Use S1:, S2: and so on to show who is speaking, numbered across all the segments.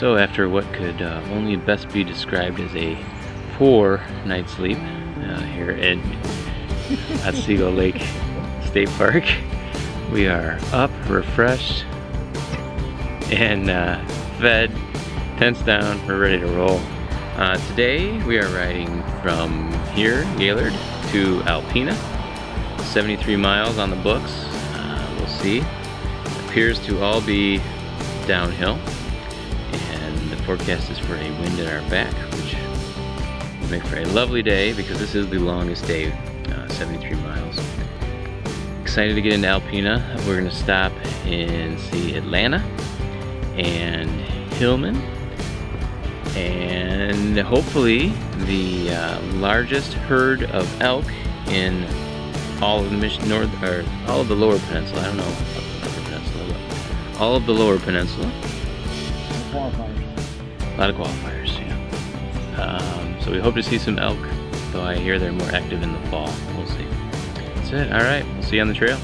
S1: So after what could only best be described as a poor night's sleep here at Otsego Lake State Park, we are up, refreshed, and fed, tents down, we're ready to roll. Today we are riding from here, Gaylord, to Alpena, 73 miles on the books. We'll see. It appears to all be downhill. The forecast is for a wind at our back, which will make for a lovely day because this is the longest day, 73 miles. Excited to get into Alpena. We're going to stop and see Atlanta and Hillman and hopefully the largest herd of elk in all of the all of the Lower Peninsula. I don't know Upper Peninsula, but all of the Lower Peninsula. A lot of qualifiers, yeah. So we hope to see some elk, though I hear they're more active in the fall. We'll see. That's it. All right. We'll see you on the trail.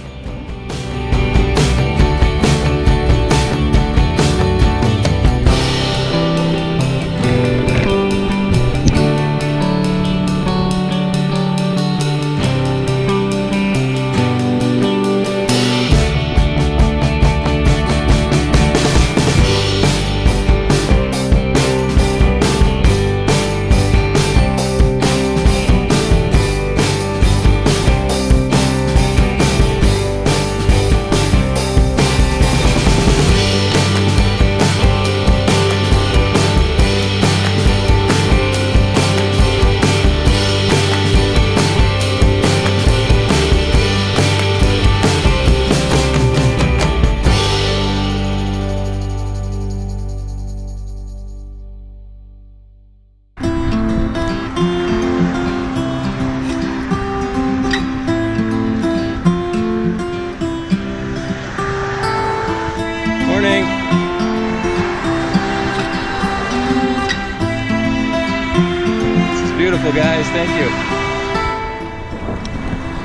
S1: Beautiful, guys, thank you.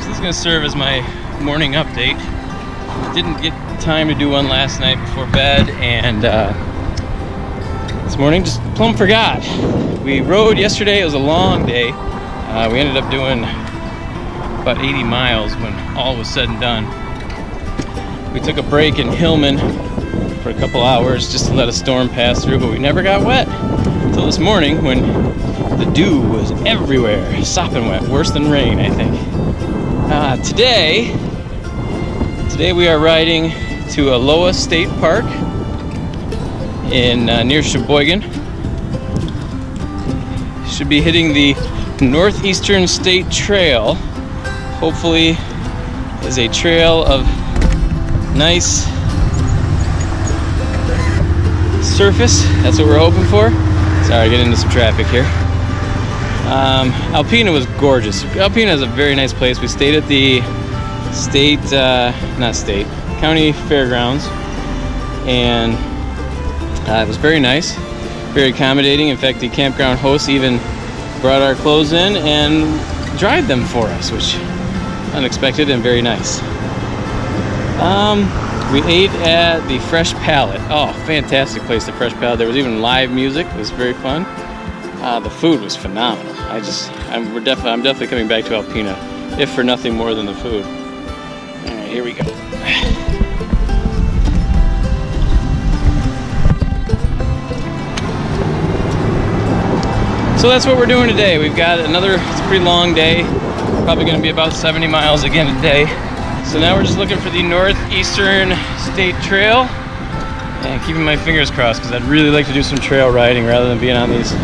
S1: So this is going to serve as my morning update. Didn't get time to do one last night before bed, and this morning just plumb forgot. We rode yesterday, it was a long day. We ended up doing about 80 miles when all was said and done. We took a break in Hillman for a couple hours just to let a storm pass through, but we never got wet until this morning when the dew was everywhere, sopping wet, worse than rain, I think. Today we are riding to Aloha State Park in near Sheboygan. Should be hitting the Northeastern State Trail. Hopefully, is a trail of nice surface. That's what we're hoping for. Sorry, I get into some traffic here. Alpena was gorgeous. Alpena is a very nice place. We stayed at the county fairgrounds, and it was very nice, very accommodating. In fact, the campground host even brought our clothes in and dried them for us, which unexpected and very nice. We ate at the Fresh Palette. Oh, fantastic place, the Fresh Palette. There was even live music. It was very fun. The food was phenomenal. I'm definitely coming back to Alpena, if for nothing more than the food. All right, here we go. So that's what we're doing today. We've got it's a pretty long day. Probably going to be about 70 miles again today. So now we're just looking for the Northeastern State Trail and keeping my fingers crossed because I'd really like to do some trail riding rather than being on these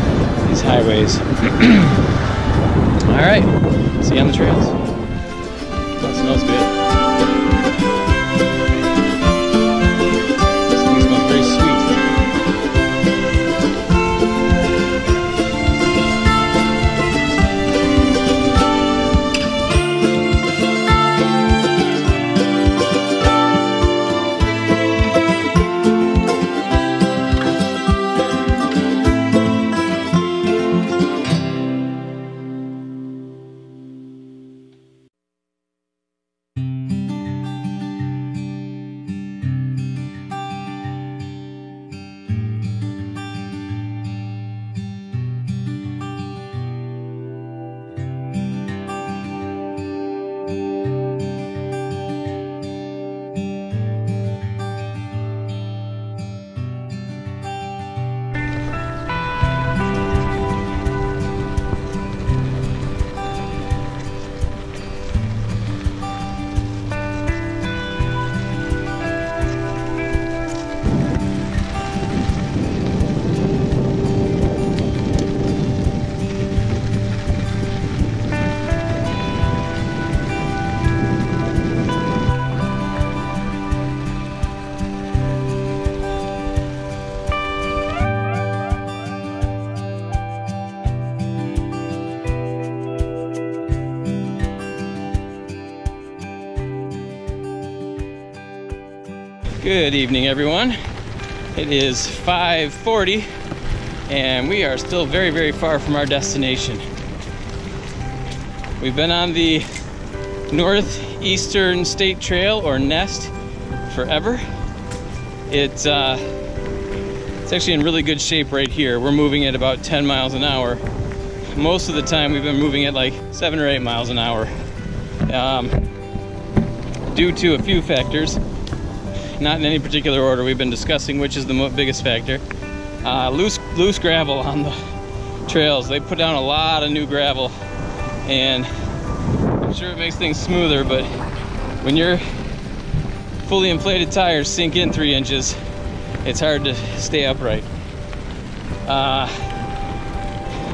S1: highways. All right, see you on the trails. That smells good. This thing smells very sweet. Good evening, everyone. It is 5:40 and we are still very, very far from our destination. We've been on the Northeastern State Trail, or NEST, forever. It's actually in really good shape right here. We're moving at about 10 miles an hour. Most of the time we've been moving at like 7 or 8 miles an hour. Due to a few factors, not in any particular order. We've been discussing which is the biggest factor. Loose gravel on the trails. They put down a lot of new gravel, and I'm sure it makes things smoother, but when your fully inflated tires sink in 3 inches, it's hard to stay upright.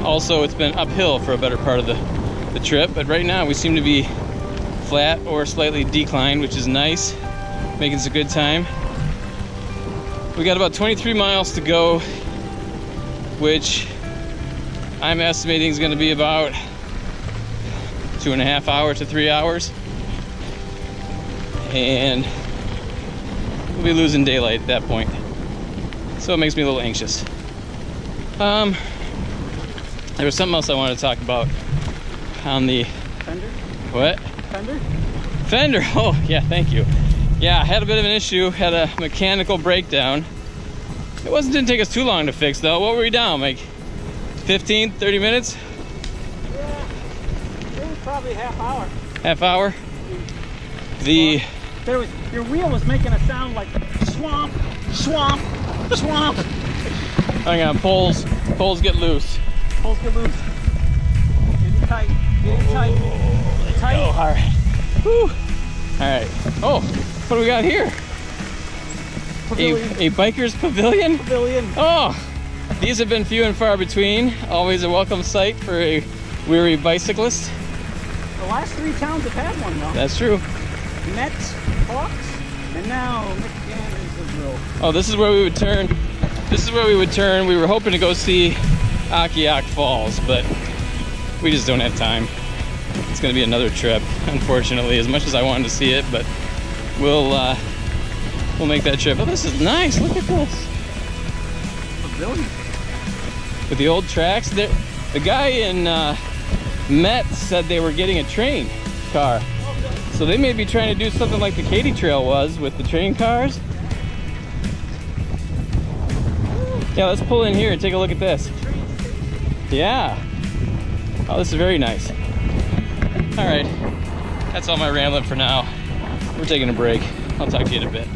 S1: Also, it's been uphill for a better part of the trip, but right now we seem to be flat or slightly declined, which is nice, making us a good time. We got about 23 miles to go, which I'm estimating is going to be about 2.5 hours to 3 hours, and we'll be losing daylight at that point, so it makes me a little anxious. There was something else I wanted to talk about on the fender. What? Fender. Oh yeah, thank you. Yeah, I had a bit of an issue, had a mechanical breakdown. Didn't take us too long to fix though. What were we down, like 15, 30 minutes?
S2: Yeah, it was probably half hour.
S1: Half hour?
S2: Your wheel was making a sound like swamp, swamp, swamp.
S1: Hang on, poles get loose.
S2: Poles get loose. Get it tight, get it tight. Tight.
S1: Oh, all right. Whew. All right. Oh, what do we got here? A biker's pavilion? Oh, these have been few and far between. Always a welcome sight for a weary bicyclist.
S2: The last 3 towns have had one though.
S1: That's true.
S2: Metz, Hawks, and now McGann.
S1: Oh, this is where we would turn. This is where we would turn. We were hoping to go see Akiak Falls, but we just don't have time. It's going to be another trip, unfortunately, as much as I wanted to see it, but we'll make that trip. Oh, this is nice. Look at this.
S2: Pavilion.
S1: With the old tracks. The guy in Metz said they were getting a train car. So they may be trying to do something like the Katy Trail was with the train cars. Yeah, let's pull in here and take a look at this. Yeah. Oh, this is very nice. All right, that's all my rambling for now. We're taking a break. I'll talk to you in a bit.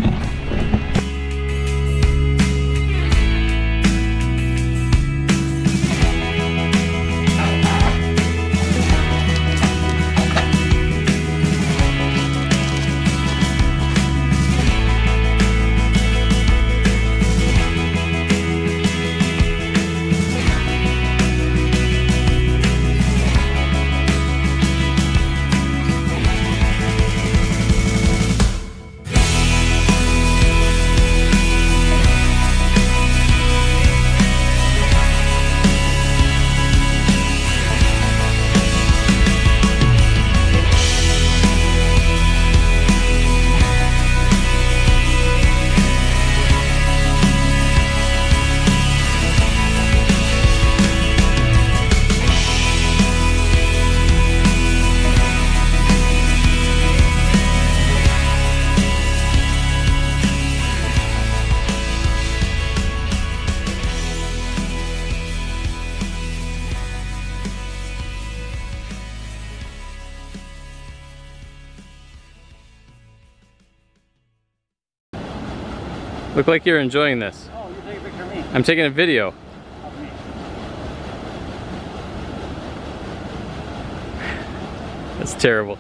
S1: Look like you're enjoying this.
S2: Oh, you're taking a picture of me.
S1: I'm taking a video.
S2: Of me.
S1: That's terrible.